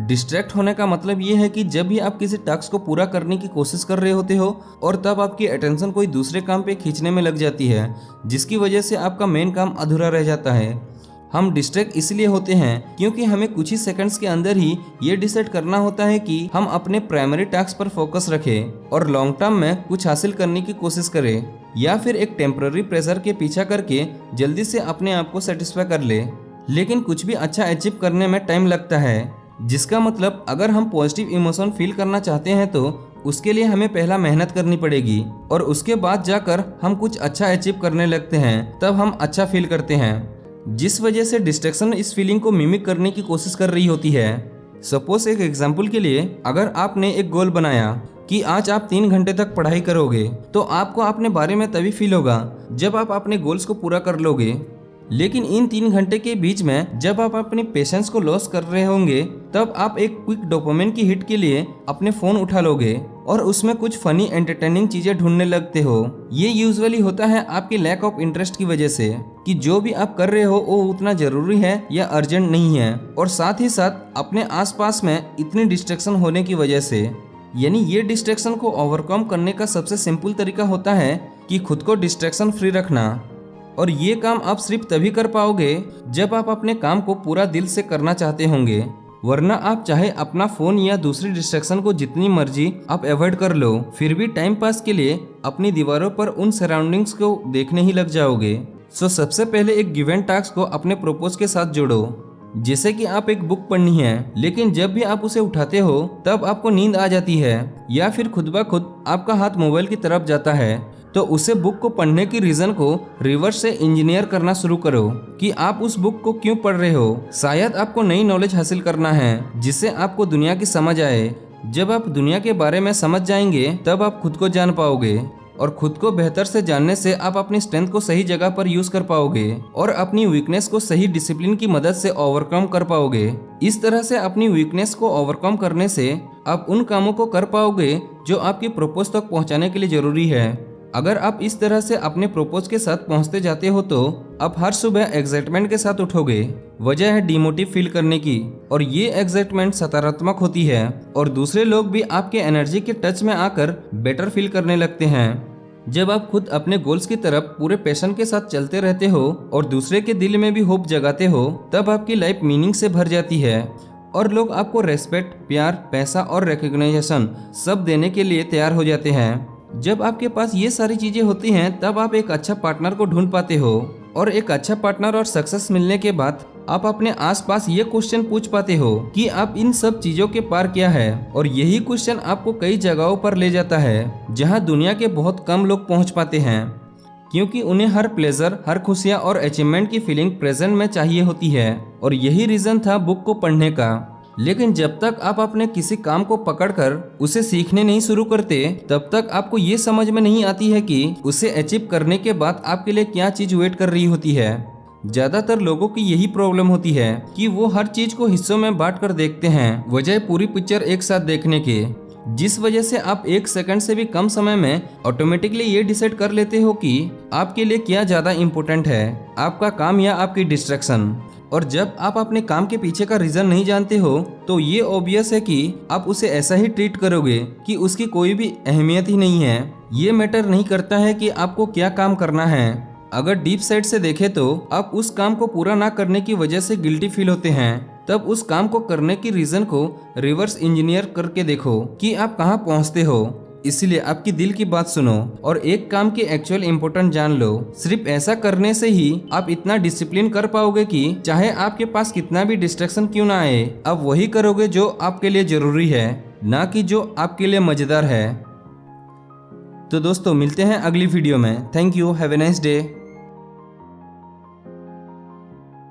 Distract होने का मतलब ये है कि जब भी आप किसी टास्क को पूरा करने की कोशिश कर रहे होते हो और तब आपकी अटेंशन कोई दूसरे काम पे खींचने में लग जाती है, जिसकी वजह से आपका मेन काम अधूरा रह जाता है। हम डिस्ट्रैक्ट इसलिए होते हैं क्योंकि हमें कुछ ही सेकंड्स के अंदर ही ये डिसाइड करना होता है कि हम अपने प्राइमरी टास्क पर फोकस रखें और लॉन्ग टर्म में कुछ हासिल करने की कोशिश करें, या फिर एक टेम्पररी प्रेशर के पीछा करके जल्दी से अपने आप को सेटिस्फाई कर ले। लेकिन कुछ भी अच्छा अचीव करने में टाइम लगता है, जिसका मतलब अगर हम पॉजिटिव इमोशन फील करना चाहते हैं तो उसके लिए हमें पहला मेहनत करनी पड़ेगी और उसके बाद जाकर हम कुछ अच्छा अचीव करने लगते हैं, तब हम अच्छा फील करते हैं। जिस वजह से डिस्ट्रैक्शन इस फीलिंग को मिमिक करने की कोशिश कर रही होती है। सपोज एक एग्जाम्पल के लिए, अगर आपने एक गोल बनाया कि आज आप 3 घंटे तक पढ़ाई करोगे, तो आपको अपने बारे में तभी फील होगा जब आप अपने गोल्स को पूरा कर लोगे। लेकिन इन 3 घंटे के बीच में जब आप अपनी पेशेंस को लॉस कर रहे होंगे, तब आप एक क्विक डोपामिन की हिट के लिए अपने फोन उठा लोगे और उसमें कुछ फनी एंटरटेनिंग चीजें ढूंढने लगते हो। ये यूजुअली होता है आपकी लैक ऑफ इंटरेस्ट की वजह से कि जो भी आप कर रहे हो वो उतना जरूरी है या अर्जेंट नहीं है, और साथ ही साथ अपने आसपास में इतनी डिस्ट्रैक्शन होने की वजह से। यानी ये डिस्ट्रैक्शन को ओवरकम करने का सबसे सिंपल तरीका होता है कि खुद को डिस्ट्रैक्शन फ्री रखना। और ये काम आप सिर्फ तभी कर पाओगे जब आप अपने काम को पूरा दिल से करना चाहते होंगे, वरना आप चाहे अपना फोन या दूसरी डिस्ट्रैक्शन को जितनी मर्जी आप अवॉइड कर लो, फिर भी टाइम पास के लिए अपनी दीवारों पर उन सराउंडिंग्स को देखने ही लग जाओगे। सो सबसे पहले एक गिवन टास्क को अपने प्रोपोज के साथ जोड़ो। जैसे कि आप एक बुक पढ़नी है, लेकिन जब भी आप उसे उठाते हो तब आपको नींद आ जाती है, या फिर खुद ब खुद आपका हाथ मोबाइल की तरफ जाता है, तो उसे बुक को पढ़ने की रीजन को रिवर्स से इंजीनियर करना शुरू करो कि आप उस बुक को क्यों पढ़ रहे हो। शायद आपको नई नॉलेज हासिल करना है जिससे आपको दुनिया की समझ आए। जब आप दुनिया के बारे में समझ जाएंगे तब आप खुद को जान पाओगे, और खुद को बेहतर से जानने से आप अपनी स्ट्रेंथ को सही जगह पर यूज कर पाओगे और अपनी वीकनेस को सही डिसिप्लिन की मदद से ओवरकम कर पाओगे। इस तरह से अपनी वीकनेस को ओवरकम करने से आप उन कामों को कर पाओगे जो आपकी प्रपोज तक पहुंचाने के लिए जरूरी है। अगर आप इस तरह से अपने प्रपोज के साथ पहुंचते जाते हो तो आप हर सुबह एक्साइटमेंट के साथ उठोगे। वजह है डिमोटिव फील करने की, और ये एक्साइटमेंट सकारात्मक होती है और दूसरे लोग भी आपके एनर्जी के टच में आकर बेटर फील करने लगते हैं। जब आप खुद अपने गोल्स की तरफ पूरे पैशन के साथ चलते रहते हो और दूसरे के दिल में भी होप जगाते हो, तब आपकी लाइफ मीनिंग से भर जाती है और लोग आपको रेस्पेक्ट, प्यार, पैसा और रिकॉग्निशन सब देने के लिए तैयार हो जाते हैं। जब आपके पास ये सारी चीजें होती हैं तब आप एक अच्छा पार्टनर को ढूंढ पाते हो, और एक अच्छा पार्टनर और सक्सेस मिलने के बाद आप अपने आसपास ये क्वेश्चन पूछ पाते हो कि आप इन सब चीजों के पार क्या है, और यही क्वेश्चन आपको कई जगहों पर ले जाता है जहां दुनिया के बहुत कम लोग पहुंच पाते हैं, क्योंकि उन्हें हर प्लेजर, हर खुशियां और अचीवमेंट की फीलिंग प्रेजेंट में चाहिए होती है। और यही रीजन था बुक को पढ़ने का। लेकिन जब तक आप अपने किसी काम को पकड़कर उसे सीखने नहीं शुरू करते, तब तक आपको ये समझ में नहीं आती है कि उसे अचीव करने के बाद आपके लिए क्या चीज वेट कर रही होती है। ज्यादातर लोगों की यही प्रॉब्लम होती है कि वो हर चीज को हिस्सों में बांट कर देखते हैं, बजाय पूरी पिक्चर एक साथ देखने के, जिस वजह से आप 1 सेकंड से भी कम समय में ऑटोमेटिकली ये डिसाइड कर लेते हो कि आपके लिए क्या ज्यादा इम्पोर्टेंट है, आपका काम या आपकी डिस्ट्रैक्शन। और जब आप अपने काम के पीछे का रीजन नहीं जानते हो तो ये ऑब्वियस है कि आप उसे ऐसा ही ट्रीट करोगे कि उसकी कोई भी अहमियत ही नहीं है। ये मैटर नहीं करता है कि आपको क्या काम करना है। अगर डीप साइड से देखें तो आप उस काम को पूरा ना करने की वजह से गिल्टी फील होते हैं, तब उस काम को करने की रीजन को रिवर्स इंजीनियर करके देखो कि आप कहाँ पहुँचते हो। इसलिए आपकी दिल की बात सुनो और एक काम की एक्चुअल इम्पोर्टेंट जान लो। सिर्फ ऐसा करने से ही आप इतना डिसिप्लिन कर पाओगे कि चाहे आपके पास कितना भी डिस्ट्रैक्शन क्यों ना आए, आप वही करोगे जो आपके लिए जरूरी है, ना कि जो आपके लिए मजेदार है। तो दोस्तों मिलते हैं अगली वीडियो में। Thank you, have a nice day.